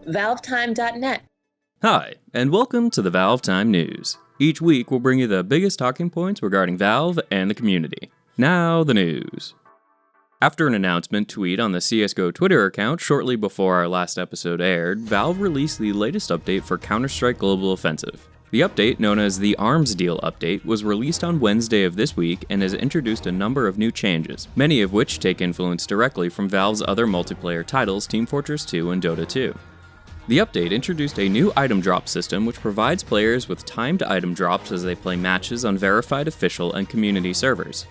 ValveTime.net. Hi, and welcome to the ValveTime News. Each week, we'll bring you the biggest talking points regarding Valve and the community. Now, the news. After an announcement tweet on the CSGO Twitter account shortly before our last episode aired, Valve released the latest update for Counter-Strike Global Offensive. The update, known as the Arms Deal Update, was released on Wednesday of this week and has introduced a number of new changes, many of which take influence directly from Valve's other multiplayer titles, Team Fortress 2 and Dota 2. The update introduced a new item drop system which provides players with timed item drops as they play matches on verified official and community servers.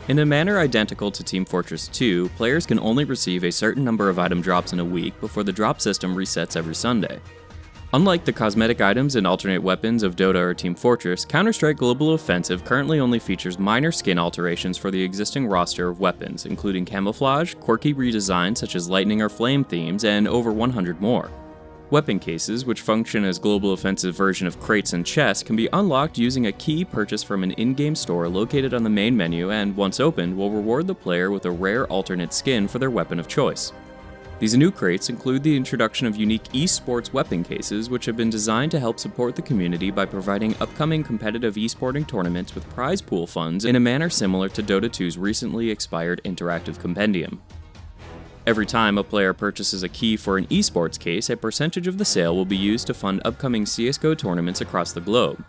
In a manner identical to Team Fortress 2, players can only receive a certain number of item drops in a week before the drop system resets every Sunday. Unlike the cosmetic items and alternate weapons of Dota or Team Fortress, Counter-Strike Global Offensive currently only features minor skin alterations for the existing roster of weapons, including camouflage, quirky redesigns such as lightning or flame themes, and over 100 more. Weapon cases, which function as Global Offensive version of crates and chests, can be unlocked using a key purchased from an in-game store located on the main menu and, once opened, will reward the player with a rare alternate skin for their weapon of choice. These new crates include the introduction of unique esports weapon cases, which have been designed to help support the community by providing upcoming competitive esporting tournaments with prize pool funds in a manner similar to Dota 2's recently expired interactive compendium. Every time a player purchases a key for an esports case, a percentage of the sale will be used to fund upcoming CSGO tournaments across the globe.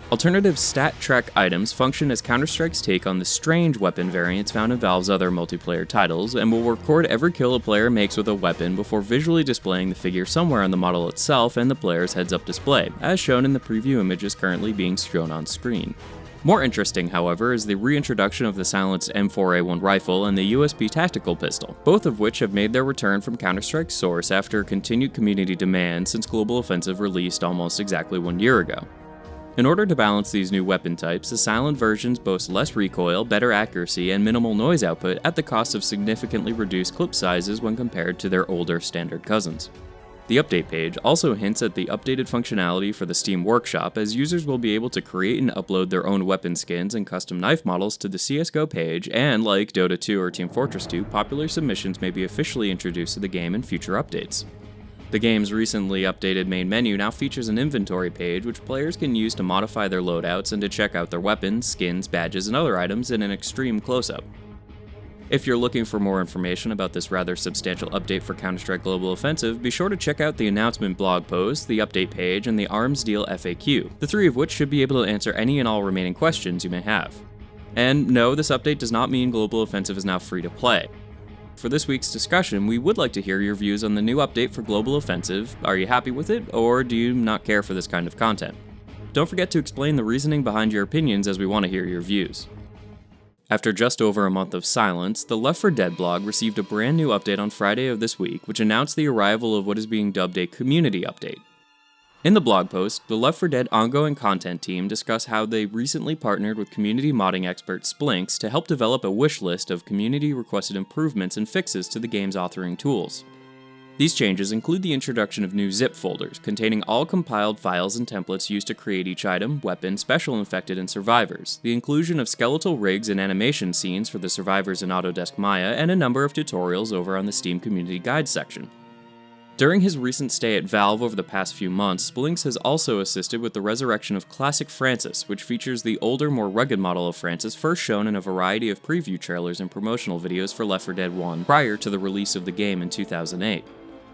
Alternative stat track items function as Counter-Strike's take on the strange weapon variants found in Valve's other multiplayer titles, and will record every kill a player makes with a weapon before visually displaying the figure somewhere on the model itself and the player's heads-up display, as shown in the preview images currently being shown on screen. More interesting, however, is the reintroduction of the silenced M4A1 rifle and the USB tactical pistol, both of which have made their return from Counter-Strike's source after continued community demand since Global Offensive released almost exactly 1 year ago. In order to balance these new weapon types, the silent versions boast less recoil, better accuracy, and minimal noise output at the cost of significantly reduced clip sizes when compared to their older standard cousins. The update page also hints at the updated functionality for the Steam Workshop, as users will be able to create and upload their own weapon skins and custom knife models to the CSGO page, and like Dota 2 or Team Fortress 2, popular submissions may be officially introduced to the game in future updates. The game's recently updated main menu now features an inventory page which players can use to modify their loadouts and to check out their weapons, skins, badges, and other items in an extreme close-up. If you're looking for more information about this rather substantial update for Counter-Strike Global Offensive, be sure to check out the announcement blog post, the update page, and the Arms Deal FAQ, the three of which should be able to answer any and all remaining questions you may have. And no, this update does not mean Global Offensive is now free to play. For this week's discussion, we would like to hear your views on the new update for Global Offensive. Are you happy with it, or do you not care for this kind of content? Don't forget to explain the reasoning behind your opinions, as we want to hear your views. After just over a month of silence, the Left 4 Dead blog received a brand new update on Friday of this week, which announced the arrival of what is being dubbed a community update. In the blog post, the Left 4 Dead ongoing content team discuss how they recently partnered with community modding expert Splinks to help develop a wish list of community-requested improvements and fixes to the game's authoring tools. These changes include the introduction of new zip folders containing all compiled files and templates used to create each item, weapon, special infected, and survivors, the inclusion of skeletal rigs and animation scenes for the survivors in Autodesk Maya, and a number of tutorials over on the Steam Community Guide section. During his recent stay at Valve over the past few months, Splinks has also assisted with the resurrection of Classic Francis, which features the older, more rugged model of Francis first shown in a variety of preview trailers and promotional videos for Left 4 Dead 1 prior to the release of the game in 2008.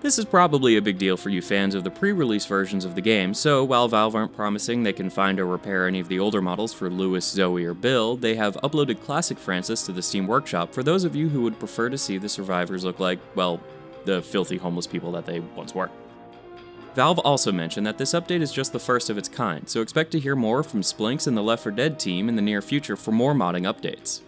This is probably a big deal for you fans of the pre-release versions of the game, so while Valve aren't promising they can find or repair any of the older models for Lewis, Zoe, or Bill, they have uploaded Classic Francis to the Steam Workshop for those of you who would prefer to see the survivors look like, well, the filthy homeless people that they once were. Valve also mentioned that this update is just the first of its kind, so expect to hear more from Splinks and the Left 4 Dead team in the near future for more modding updates.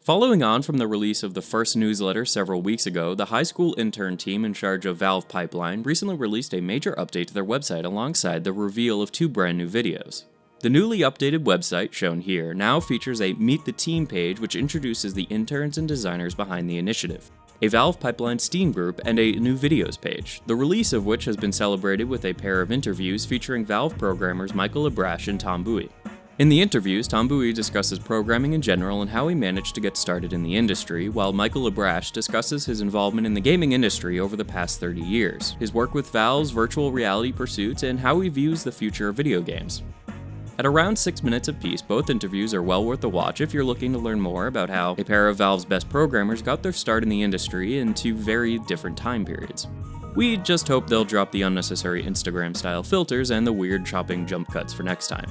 Following on from the release of the first newsletter several weeks ago, the high school intern team in charge of Valve Pipeline recently released a major update to their website alongside the reveal of 2 brand new videos. The newly updated website, shown here, now features a Meet the Team page which introduces the interns and designers behind the initiative, a Valve Pipeline Steam group, and a new videos page, the release of which has been celebrated with a pair of interviews featuring Valve programmers Michael Abrash and Tom Bowie. In the interviews, Tom Bowie discusses programming in general and how he managed to get started in the industry, while Michael Abrash discusses his involvement in the gaming industry over the past 30 years, his work with Valve's virtual reality pursuits, and how he views the future of video games. At around 6 minutes apiece, both interviews are well worth a watch if you're looking to learn more about how a pair of Valve's best programmers got their start in the industry in two very different time periods. We just hope they'll drop the unnecessary Instagram-style filters and the weird chopping jump cuts for next time.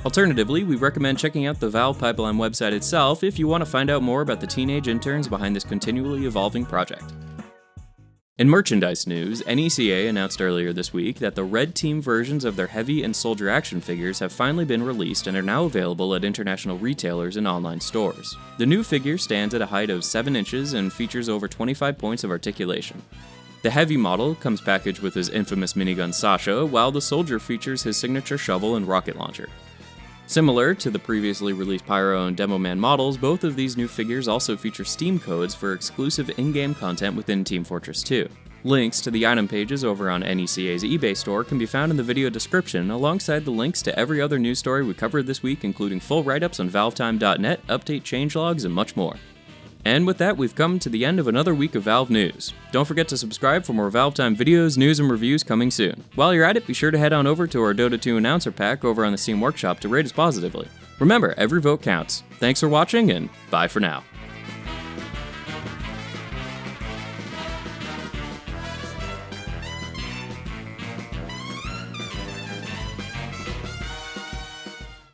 Alternatively, we recommend checking out the Valve Pipeline website itself if you want to find out more about the teenage interns behind this continually evolving project. In merchandise news, NECA announced earlier this week that the Red Team versions of their Heavy and Soldier action figures have finally been released and are now available at international retailers and online stores. The new figure stands at a height of 7 inches and features over 25 points of articulation. The Heavy model comes packaged with his infamous minigun Sasha, while the Soldier features his signature shovel and rocket launcher. Similar to the previously released Pyro and Demo Man models, both of these new figures also feature Steam codes for exclusive in-game content within Team Fortress 2. Links to the item pages over on NECA's eBay store can be found in the video description, alongside the links to every other news story we covered this week, including full write-ups on ValveTime.net, update changelogs, and much more. And with that, we've come to the end of another week of Valve news. Don't forget to subscribe for more ValveTime videos, news, and reviews coming soon. While you're at it, be sure to head on over to our Dota 2 announcer pack over on the Steam Workshop to rate us positively. Remember, every vote counts. Thanks for watching, and bye for now.